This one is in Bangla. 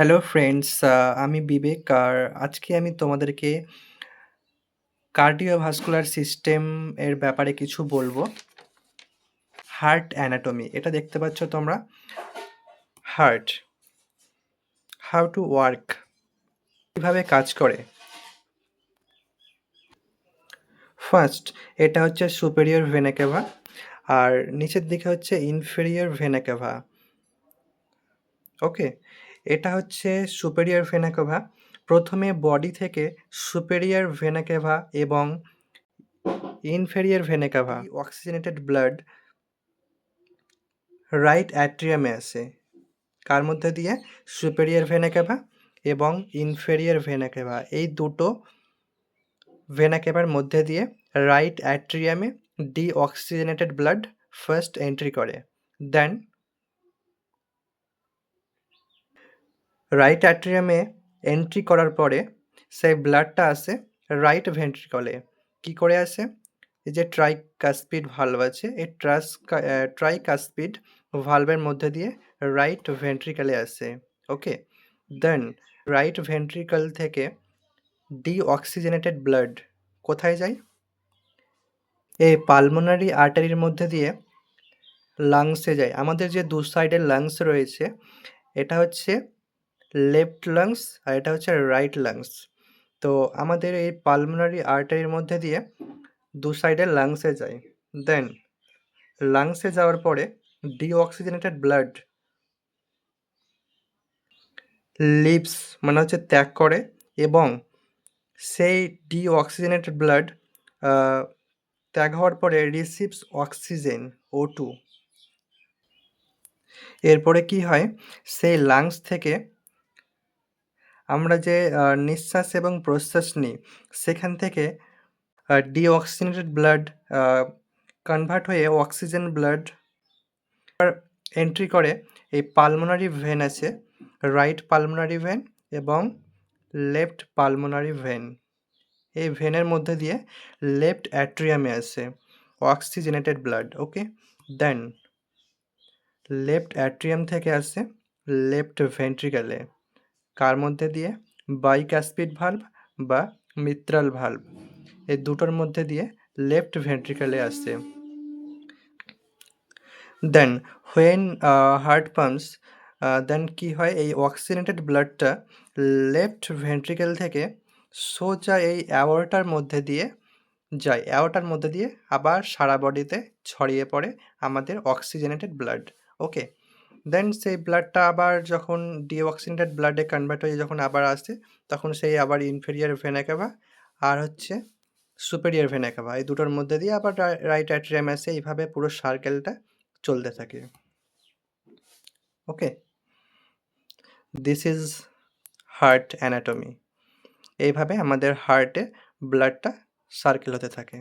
হ্যালো ফ্রেন্ডস, আমি বিবেক। আর আজকে আমি তোমাদেরকে কার্ডিওভাস্কুলার সিস্টেম এর ব্যাপারে কিছু বলবো। হার্ট অ্যানাটমি, এটা দেখতে পাচ্ছ তোমরা। হার্ট, হাউ টু ওয়ার্ক, কিভাবে কাজ করে। ফার্স্ট, এটা হচ্ছে সুপেরিয়র ভেনা ক্যাভা, আর নিচের দিকে হচ্ছে ইনফেরিয়র ভেনা ক্যাভা। ওকে, এটা হচ্ছে সুপেরিয়র ভেনা ক্যাভা। প্রথমে বডি থেকে সুপেরিয়র ভেনা ক্যাভা এবং inferior vena cava oxygenated blood right অ্যাট্রিয়ামে আসে। কার মধ্যে দিয়ে? সুপেরিয়র ভেনা ক্যাভা এবং ইনফেরিয়র ভেনা ক্যাভা, এই দুটো ভেনা ক্যাভার মধ্যে দিয়ে রাইট অ্যাট্রিয়ামে ডিঅক্সিজেনেটেড ব্লাড ফার্স্ট এন্ট্রি করে। দেন রাইট অ্যাট্রিয়ামে এন্ট্রি করার পরে সেই ব্লাডটা আসে রাইট ভেন্ট্রিকলে। কি করে আসে? এই যে ট্রাইকাসপিড ভালভ আছে, এই ট্রাইকাসপিড ভালভের মধ্যে দিয়ে রাইট ভেন্ট্রিকলে আসে। ওকে, দেন রাইট ভেন্ট্রিকল থেকে ডিঅক্সিজেনেটেড ব্লাড কোথায় যায়? এই পালমোনারি আর্টারির মধ্যে দিয়ে লাংসে যায়। আমাদের যে দু সাইডের লাংস রয়েছে, এটা হচ্ছে লেফট লাংস আর এটা হচ্ছে রাইট লাংস। তো আমাদের এই পালমোনারি আর্টারির মধ্যে দিয়ে দু সাইডের লাংসে যায়। দেন লাংসে যাওয়ার পরে ডিঅক্সিজেনেটেড ব্লাড লিভস, মানে হচ্ছে ত্যাগ করে, এবং সেই ডিঅক্সিজেনেটেড ব্লাড ত্যাগ হওয়ার পরে রিসিভস অক্সিজেন O2। এরপরে কি হয়? সেই লাংস থেকে আমরা যে নিঃশ্বাস এবং প্রশ্বাস নিই, সেখান থেকে ডিঅক্সিজেনেটেড ব্লাড কনভার্ট হয়ে অক্সিজেন ব্লাড এন্ট্রি করে এই পালমোনারি ভেন আছে, রাইট পালমোনারি ভেন এবং লেফট পালমোনারি ভেন। এই ভেনের মধ্যে দিয়ে লেফট অ্যাট্রিয়ামে আসে অক্সিজেনেটেড ব্লাড। ওকে, দেন লেফট অ্যাট্রিয়াম থেকে আসে লেফট ভেন্ট্রিকলে। কার মধ্যে দিয়ে? বাইকাসপিড ভালভ বা মিত্রাল ভালভ, এই দুটোর মধ্যে দিয়ে লেফট ভেন্ট্রিকলে আসে। দেন হোয়েন হার্ট পাম্পস, দেন কী হয়? এই অক্সিজেনেটেড ব্লাডটা লেফট ভেন্ট্রিকেল থেকে সোজা এই অ্যাওর্টার মধ্যে দিয়ে যায়। অ্যাওর্টার মধ্যে দিয়ে আবার সারা বডিতে ছড়িয়ে পড়ে আমাদের অক্সিজেনেটেড ব্লাড। ওকে, দেন সেই ব্লাডটা আবার যখন ডিঅক্সিজেনেটেড ব্লাডে কনভার্ট হয়ে যখন আবার আসে, তখন সেই আবার ইনফেরিয়র ভেনা ক্যাভা আর হচ্ছে সুপেরিয়র ভেনা ক্যাভা, এই দুটোর মধ্যে দিয়ে আবার রাইট অ্যাট্রিয়াম আসে। এইভাবে পুরো সার্কেলটা চলতে থাকে। ওকে, দিস ইজ হার্ট অ্যানাটমি। এইভাবে আমাদের হার্টে ব্লাডটা সার্কেল হতে থাকে।